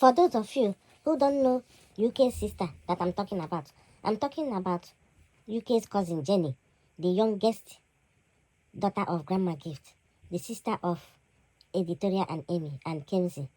For those of you who don't know UK's sister that I'm talking about UK's cousin Jenny, the youngest daughter of Grandma Gift, the sister of Editorial and Amy and Kenzie.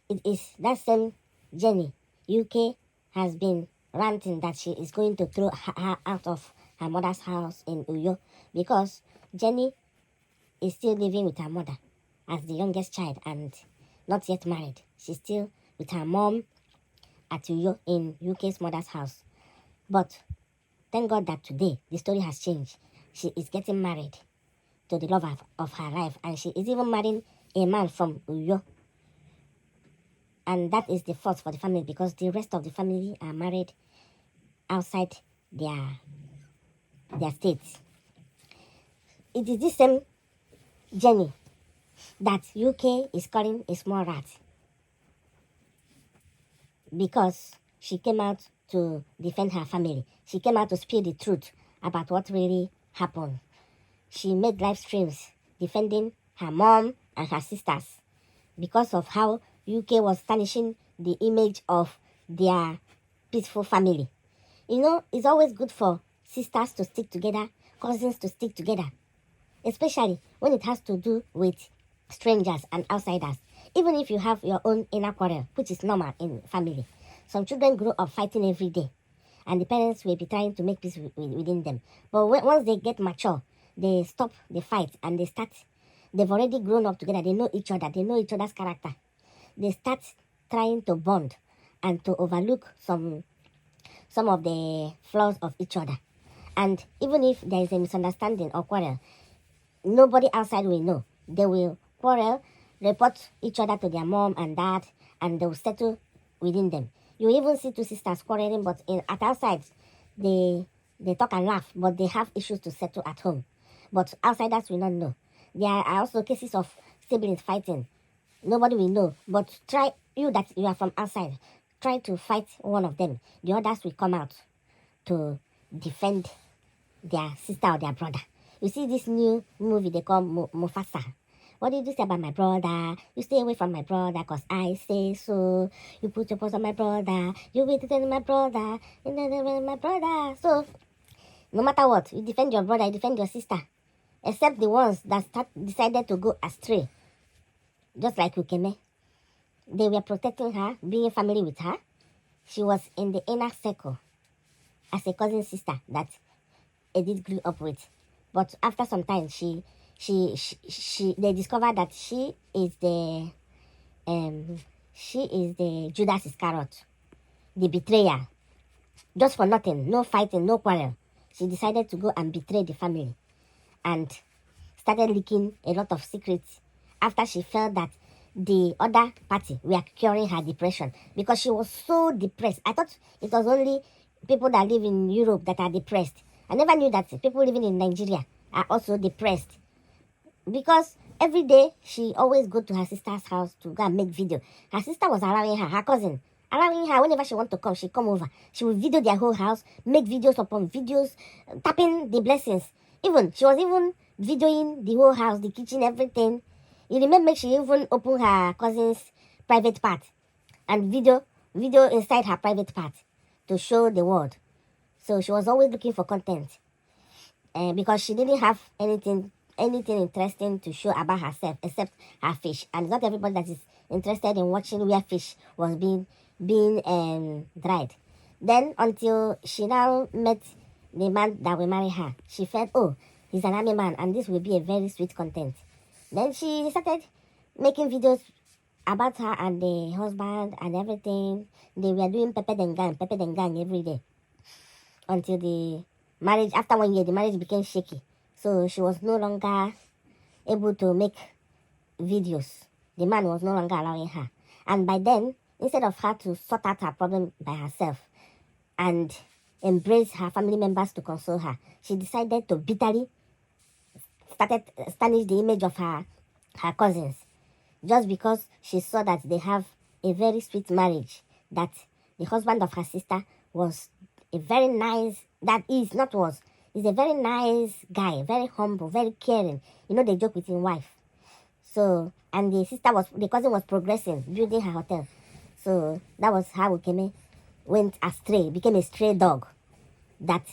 It is that same Jenny UK has been ranting that she is going to throw her out of her mother's house in Uyo because Jenny is still living with her mother as the youngest child and not yet married. She's still with her mom at Uyo in UK's mother's house. But thank God that today the story has changed. She is getting married to the love of her life, and she is even marrying a man from Uyo. And that is the first for the family because the rest of the family are married outside their states. It is this same Jenny that UK is calling a small rat because she came out to defend her family. She came out to speak the truth about what really happened. She made live streams defending her mom and her sisters because of how UK was tarnishing the image of their peaceful family. You know, it's always good for sisters to stick together, cousins to stick together, especially when it has to do with strangers and outsiders. Even if you have your own inner quarrel, which is normal in family. Some children grow up fighting every day, and the parents will be trying to make peace within them. But once they get mature, they stop the fight and they've already grown up together. They know each other. They know each other's character. They start trying to bond and to overlook some of the flaws of each other. And even if there is a misunderstanding or quarrel, nobody outside will know. They will quarrel, report each other to their mom and dad, and they will settle within them. You even see two sisters quarreling, but at outside, they talk and laugh, but they have issues to settle at home. But outsiders will not know. There are also cases of siblings fighting. Nobody will know. But you are from outside, try to fight one of them. The others will come out to defend their sister or their brother. You see this new movie they call Mufasa. What did you say about my brother? You stay away from my brother because I say so. You put your paws on my brother. You will defend my brother. My brother. So, no matter what, you defend your brother, you defend your sister. Except the ones that decided to go astray. Just like Ukeme. They were protecting her, being family with her. She was in the inner circle as a cousin sister that Edith grew up with. But after some time, they discovered that she is the Judas Iscariot, the betrayer. Just for nothing, no fighting, no quarrel. She decided to go and betray the family and started leaking a lot of secrets after she felt that the other party were curing her depression because she was so depressed. I thought it was only people that live in Europe that are depressed. I never knew that people living in Nigeria are also depressed. Because every day, she always go to her sister's house to go and make video. Her sister was allowing her, her cousin, allowing her whenever she want to come, she come over. She will video their whole house, make videos upon videos, tapping the blessings. She was even videoing the whole house, the kitchen, everything. You remember she even opened her cousin's private part and video inside her private part to show the world. So she was always looking for content. Because she didn't have anything interesting to show about herself except her fish, and not everybody that is interested in watching where fish was being dried. Then until she now met the man that will marry her, she felt, oh, he's an army man and this will be a very sweet content. Then she started making videos about her and the husband and everything. They were doing Pepe Dengang every day until the marriage. After 1 year, the marriage became shaky. So she was no longer able to make videos. The man was no longer allowing her. And by then, instead of her to sort out her problem by herself and embrace her family members to console her, she decided to bitterly started tarnish the image of her cousins. Just because she saw that they have a very sweet marriage, that the husband of her sister was a very nice, he's a very nice guy, very humble, very caring. You know, they joke with his wife. So, and the cousin was progressing, building her hotel. So that was how Ukeme went astray, became a stray dog. That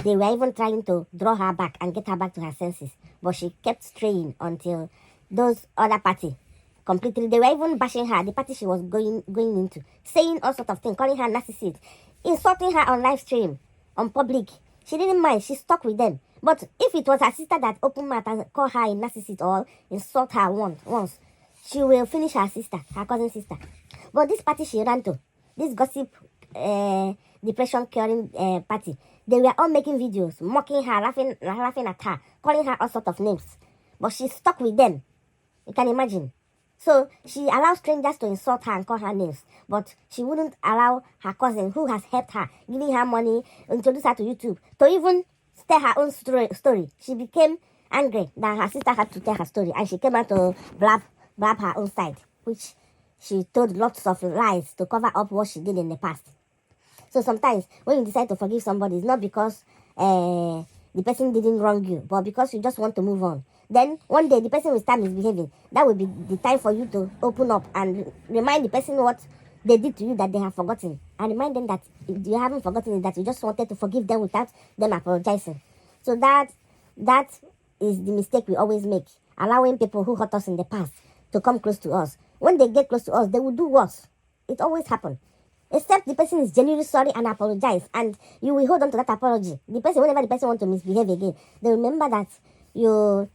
they were even trying to draw her back and get her back to her senses. But she kept straying until those other party completely, they were even bashing her, the party she was going into, saying all sorts of things, calling her narcissist, insulting her on live stream, on public. She didn't mind, she stuck with them. But if it was her sister that opened mouth and called her a narcissist or insult her once, she will finish her sister, her cousin sister. But this party she ran to, this gossip depression curing party, they were all making videos, mocking her, laughing at her, calling her all sorts of names. But she stuck with them. You can imagine. So she allowed strangers to insult her and call her names, but she wouldn't allow her cousin, who has helped her, giving her money, introduce her to YouTube, to even tell her own story. She became angry that her sister had to tell her story, and she came out to blab her own side, which she told lots of lies to cover up what she did in the past. So sometimes when you decide to forgive somebody, it's not because the person didn't wrong you, but because you just want to move on. Then one day the person will start misbehaving. That will be the time for you to open up and remind the person what they did to you that they have forgotten. And remind them that you haven't forgotten it, that you just wanted to forgive them without them apologizing. So that is the mistake we always make. Allowing people who hurt us in the past to come close to us. When they get close to us, they will do worse. It always happens. Except the person is genuinely sorry and apologize, and you will hold on to that apology. The person, whenever the person wants to misbehave again, they remember that you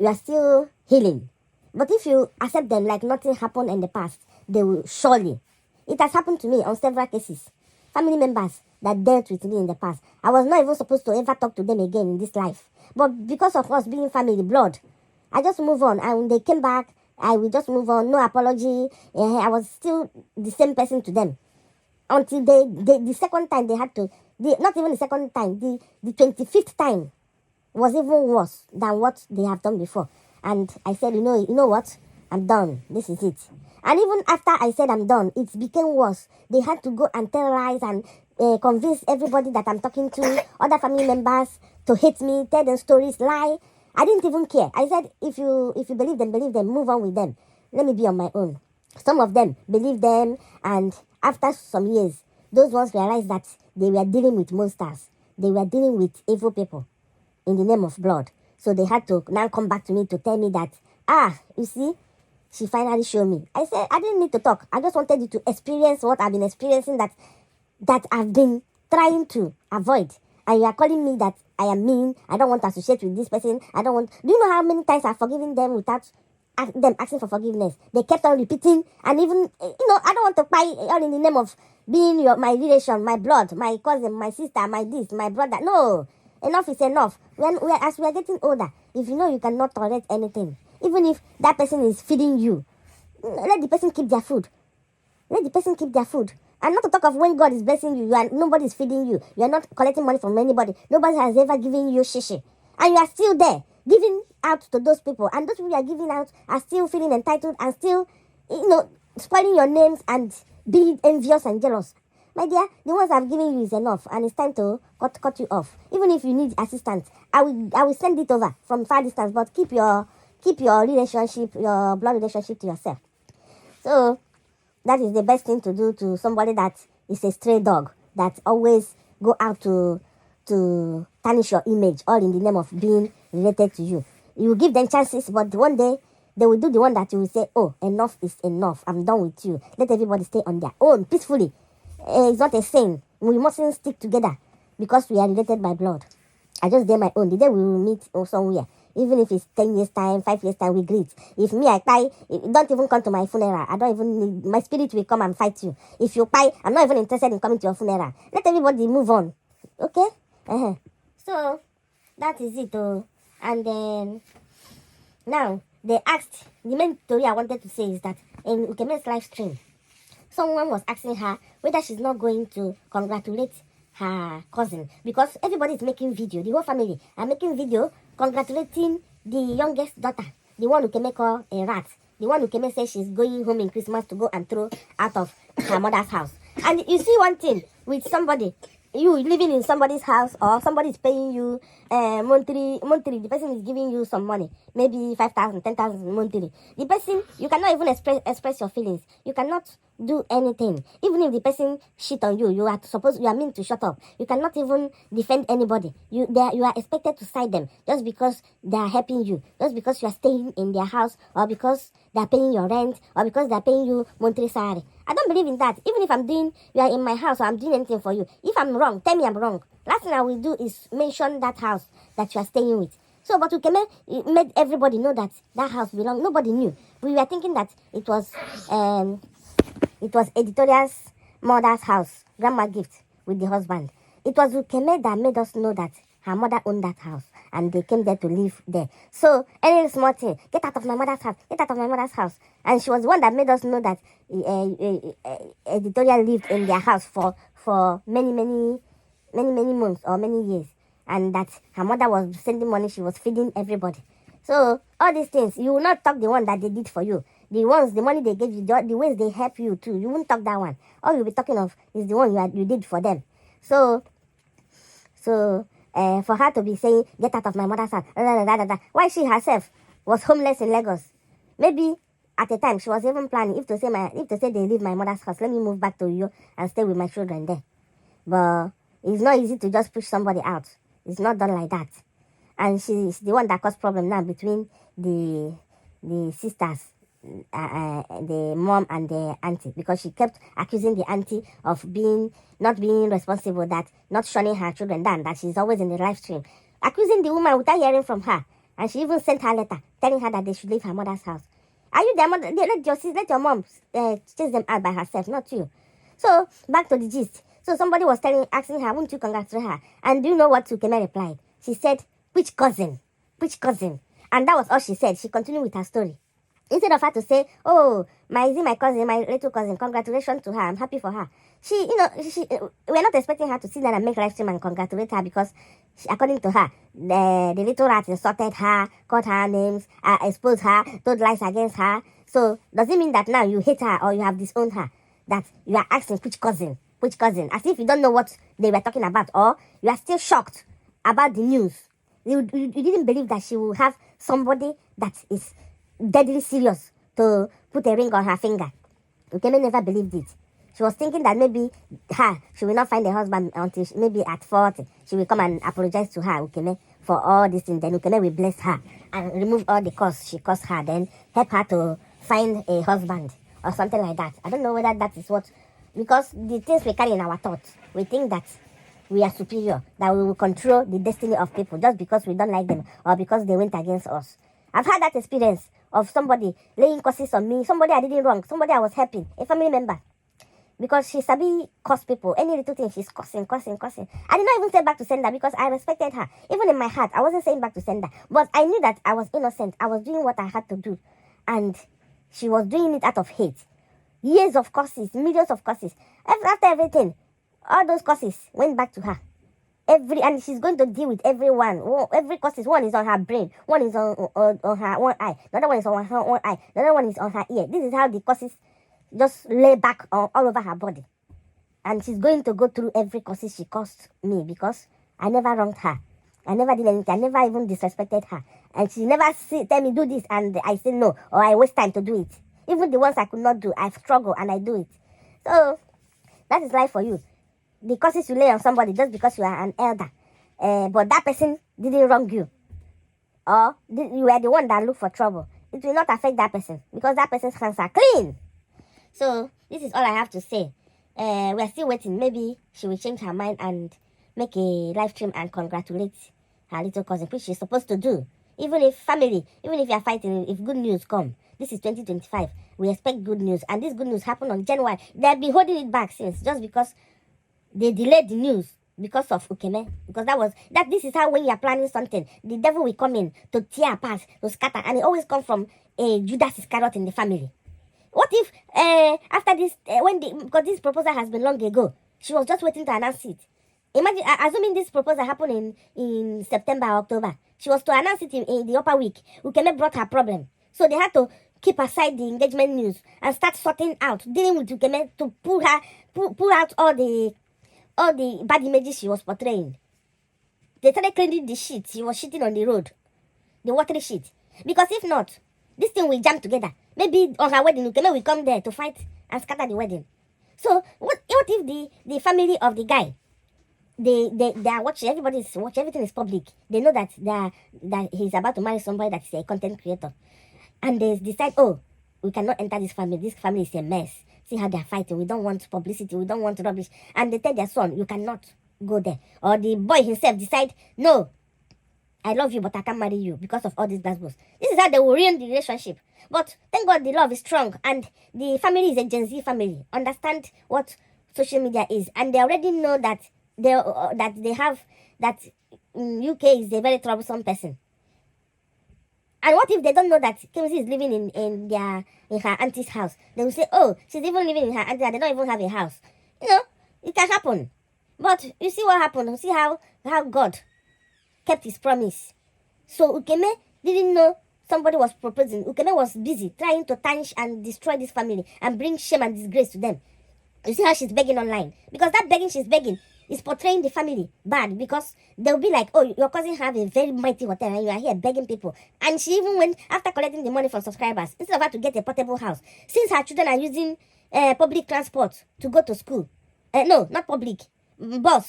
are still healing. But if you accept them like nothing happened in the past, they will surely. It has happened to me on several cases. Family members that dealt with me in the past, I was not even supposed to ever talk to them again in this life. But because of us being family, blood, I just move on. And when they came back, I will just move on, no apology. I was still the same person to them. Until the second time they had to, not even the second time, the 25th time was even worse than what they have done before. And I said, you know what? I'm done. This is it. And even after I said I'm done, it became worse. They had to go and tell lies and convince everybody that I'm talking to, other family members, to hate me, tell them stories, lie. I didn't even care. I said, if you believe them, move on with them. Let me be on my own. Some of them believed them, and after some years, those ones realized that they were dealing with monsters. They were dealing with evil people in the name of blood. So they had to now come back to me to tell me that, you see, she finally showed me. I said, I didn't need to talk. I just wanted you to experience what I've been experiencing that I've been trying to avoid. And you are calling me that I am mean. I don't want to associate with this person. Do you know how many times I've forgiven them without them asking for forgiveness? They kept on repeating, and even, I don't want to buy all in the name of being my relation, my blood, my cousin, my sister, my this, my brother. No, enough is enough. As we are getting older, if you know you cannot tolerate anything, even if that person is feeding you, let the person keep their food. Let the person keep their food. And not to talk of when God is blessing you, nobody is feeding you. You are not collecting money from anybody. Nobody has ever given you shishi. And you are still there, giving out to those people. And those people you are giving out are still feeling entitled and still, spoiling your names and being envious and jealous. My dear, the ones I've given you is enough. And it's time to cut you off. Even if you need assistance, I will send it over from far distance. But keep your relationship, your blood relationship to yourself. So that is the best thing to do to somebody that is a stray dog, that always go out to tarnish your image, all in the name of being related to you. You give them chances, but one day they will do the one that you will say, oh, enough is enough. I'm done with you. Let everybody stay on their own peacefully. It's not a saying. We mustn't stick together because we are related by blood. I just did my own. The day we will meet somewhere, even if it's 10 years time, 5 years time, we greet. If me, I die, don't even come to my funeral. I don't even need, my spirit will come and fight you. If you die, I'm not even interested in coming to your funeral. Let everybody move on. Okay? So, that is it. And then, now, they asked, the main story I wanted to say is that in Ukeme's live stream, someone was asking her whether she's not going to congratulate her cousin, because everybody is making video, the whole family are making video congratulating the youngest daughter, the one who can make her a rat, the one who can say she's going home in Christmas to go and throw out of her mother's house. And you see one thing with somebody, you living in somebody's house, or somebody is paying you monthly, the person is giving you some money. maybe 5,000, 10,000 monthly. The person, you cannot even express your feelings. You cannot do anything. Even if the person shit on you, you are meant to shut up. You cannot even defend anybody. You are expected to side them just because they are helping you, just because you are staying in their house, or because they are paying your rent, or because they are paying you monthly salary. I don't believe in that. Even if you are in my house, or I'm doing anything for you, if I'm wrong, tell me I'm wrong. Last thing I will do is mention that house that you are staying with. So, but Ukeme made everybody know that that house belonged. Nobody knew. We were thinking that it was Editorial's mother's house, grandma gift with the husband. It was Ukeme that made us know that her mother owned that house and they came there to live there. So, any small thing, get out of my mother's house, get out of my mother's house. And she was the one that made us know that Editorial lived in their house for many months or many years. And that her mother was sending money, she was feeding everybody. So, all these things, you will not talk the one that they did for you. The money they gave you, the ways they help you too, you won't talk that one. All you'll be talking of is the one you did for them. So, for her to be saying, get out of my mother's house, why she herself was homeless in Lagos. Maybe at the time she was even planning, if to say they leave my mother's house, let me move back to you and stay with my children there. But it's not easy to just push somebody out. It's not done like that. And she's the one that caused problem now between the sisters, the mom and the auntie, because she kept accusing the auntie of not being responsible, that not shunning her children down, that she's always in the live stream, accusing the woman without hearing from her. And she even sent her a letter telling her that they should leave her mother's house. Are you their mother? Let your mom chase them out by herself, not you. So back to the gist. So somebody was asking her, won't you congratulate her? And do you know what Ukeme replied? She said, which cousin? Which cousin? And that was all she said. She continued with her story. Instead of her to say, oh, my cousin, my little cousin, congratulations to her, I'm happy for her. We're not expecting her to sit there and make live stream and congratulate her, because according to her, the little rat insulted her, called her names, exposed her, told lies against her. So does it mean that now you hate her or you have disowned her? That you are asking which cousin? Which cousin? As if you don't know what they were talking about, or you are still shocked about the news. You didn't believe that she will have somebody that is deadly serious to put a ring on her finger. Ukeme never believed it. She was thinking that maybe she will not find a husband until maybe at 40. She will come and apologize to her, Ukeme, for all this thing. Then Ukeme will bless her and remove all the costs she caused her. Then help her to find a husband or something like that. I don't know whether that is what... Because the things we carry in our thoughts, we think that we are superior, that we will control the destiny of people just because we don't like them or because they went against us. I've had that experience of somebody laying curses on me, somebody I didn't wrong, somebody I was helping, a family member. Because she sabi curse people. Any little thing, she's cursing. I did not even say back to sender because I respected her. Even in my heart, I wasn't saying back to sender. But I knew that I was innocent. I was doing what I had to do. And she was doing it out of hate. Years of curses, millions of curses. After everything, all those curses went back to her. And she's going to deal with everyone. Every curses, one is on her brain, one is on her one eye, the other one is on her one eye, the other one is on her ear. This is how the curses just lay back all over her body. And she's going to go through every curses she caused me, because I never wronged her. I never did anything. I never even disrespected her. And she never tell me do this and I say no, or I waste time to do it. Even the ones I could not do, I struggle and I do it. So, that is life for you. The curses you lay on somebody just because you are an elder. But that person didn't wrong you. Or you were the one that looked for trouble. It will not affect that person, because that person's hands are clean. So, this is all I have to say. We are still waiting. Maybe she will change her mind and make a live stream and congratulate her little cousin, which she's supposed to do. Even if you are fighting, if good news come. This is 2025. We expect good news. And this good news happened on January. They'll be holding it back since, just because they delayed the news because of Ukeme. Because this is how when you are planning something, the devil will come in to tear apart, to scatter. And it always comes from a Judas Iscariot in the family. What if after this, because this proposal has been long ago, she was just waiting to announce it. Imagine, assuming this proposal happened in September or October, she was to announce it in the upper week. Ukeme brought her problem. So they had to keep aside the engagement news and start sorting out, dealing with Ukeme to pull out all the bad images she was portraying. They started cleaning the shit. She was shitting on the road, the watery shit. Because if not, this thing will jam together. Maybe on her wedding, Ukeme will come there to fight and scatter the wedding. So what if the family of the guy, they are watching, everybody is watching, everything is public. They know that that he's about to marry somebody that is a content creator. And they decide, oh, we cannot enter this family. This family is a mess. See how they're fighting. We don't want publicity. We don't want rubbish. And they tell their son, you cannot go there. Or the boy himself decide, no, I love you, but I can't marry you because of all these blasphemous. This is how they will ruin the relationship. But thank God the love is strong. And the family is a Gen Z family. Understand what social media is. And they already know that they have, that UK is a very troublesome person. And what if they don't know that Kemisi is living in her auntie's house? They will say, oh, she's even living in her auntie, and they don't even have a house. You know, it can happen. But you see what happened. You see how God kept his promise. So Ukeme didn't know somebody was proposing. Ukeme was busy trying to tarnish and destroy this family and bring shame and disgrace to them. You see how she's begging online? Because that begging she's begging is portraying the family bad, because they'll be like, oh, your cousin have a very mighty hotel and you are here begging people. And she even went, after collecting the money from subscribers, instead of her to get a portable house, since her children are using public transport to go to school. No, not public.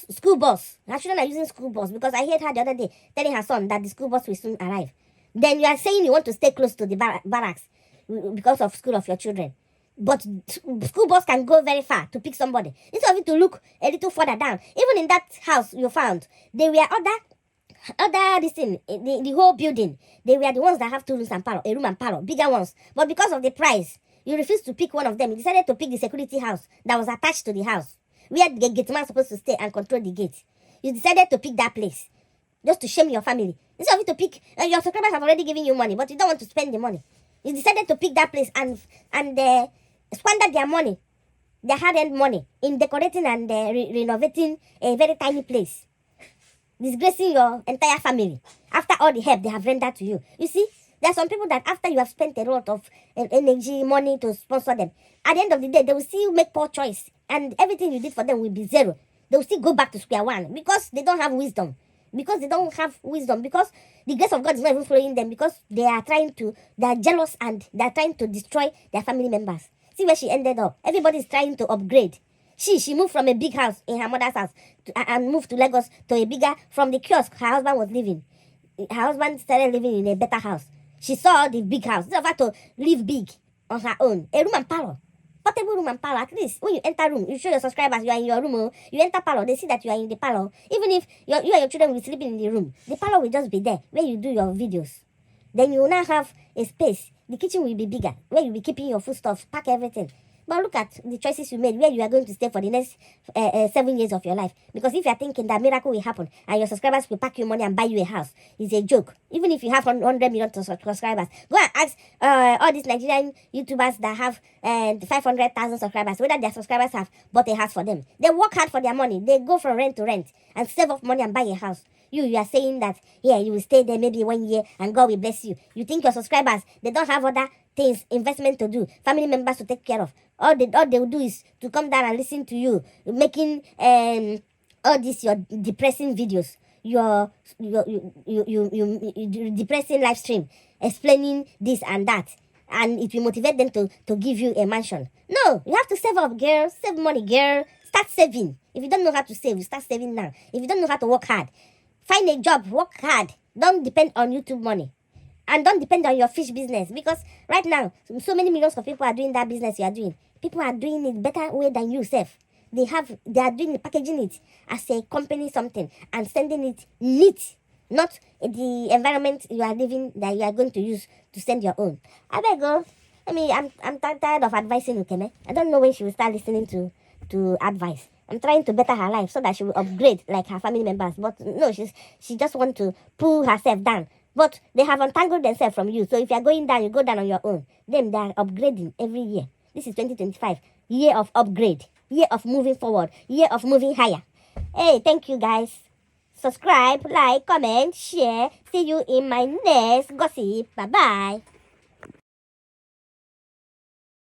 School bus. Her children are using school bus, because I heard her the other day telling her son that the school bus will soon arrive. Then you are saying you want to stay close to the barracks because of school of your children. But school bus can go very far to pick somebody. Instead of you to look a little further down. Even in that house you found, they were other this thing, the whole building. They were the ones that have 2 rooms and parlor, a room and parlor, bigger ones. But because of the price, you refused to pick one of them. You decided to pick the security house that was attached to the house, where the gate man supposed to stay and control the gate. You decided to pick that place just to shame your family. Instead of you to pick, your subscribers have already given you money, but you don't want to spend the money. You decided to pick that place and squander their money, their hard-earned money, in decorating and renovating a very tiny place, disgracing your entire family after all the help they have rendered to you. You see, there are some people that after you have spent a lot of energy, money to sponsor them, at the end of the day, they will still make poor choice, and everything you did for them will be zero. They will still go back to square one, because they don't have wisdom. Because the grace of God is not even flowing them, because they are jealous and they are trying to destroy their family members. See where she ended up. Everybody is trying to upgrade. She moved from a big house in her mother's house and moved to Lagos to a bigger, from the kiosk her husband was living. Her husband started living in a better house. She saw the big house. Instead of her to live big on her own. A room and parlor. Portable room and parlor. At least when you enter room, you show your subscribers you are in your room. You enter parlor, they see that you are in the parlor. Even if you and your children will be sleeping in the room, the parlor will just be there where you do your videos. Then you will now have a space. The kitchen will be bigger, where you'll be keeping your foodstuff, pack everything. But look at the choices you made, where you are going to stay for the next 7 years of your life. Because if you are thinking that miracle will happen and your subscribers will pack you money and buy you a house, it's a joke. Even if you have 100 million subscribers, go and ask all these Nigerian YouTubers that have 500,000 subscribers, whether their subscribers have bought a house for them. They work hard for their money. They go from rent to rent and save up money and buy a house. You are saying that, yeah, you will stay there maybe 1 year and God will bless you. You think your subscribers, they don't have other things, investment to do, family members to take care of. All they will do is to come down and listen to you, making all these your depressing videos, your depressing live stream, explaining this and that. And it will motivate them to give you a mansion. No, you have to save up, girl. Save money, girl. Start saving. If you don't know how to save, you start saving now. If you don't know how to work hard, find a job, work hard. Don't depend on YouTube money. And don't depend on your fish business. Because right now, so many millions of people are doing that business you are doing. People are doing it better way than you, Seth. They are doing it, packaging it as a company something and sending it neat. Not the environment you are living that you are going to use to send your own. I beg you. I'm tired of advising Ukeme. I don't know when she will start listening to advice. I'm trying to better her life so that she will upgrade like her family members. But no, she just want to pull herself down. But they have untangled themselves from you. So if you are going down, you go down on your own. Them, they are upgrading every year. This is 2025. Year of upgrade. Year of moving forward. Year of moving higher. Hey, thank you guys. Subscribe, like, comment, share. See you in my next gossip. Bye-bye.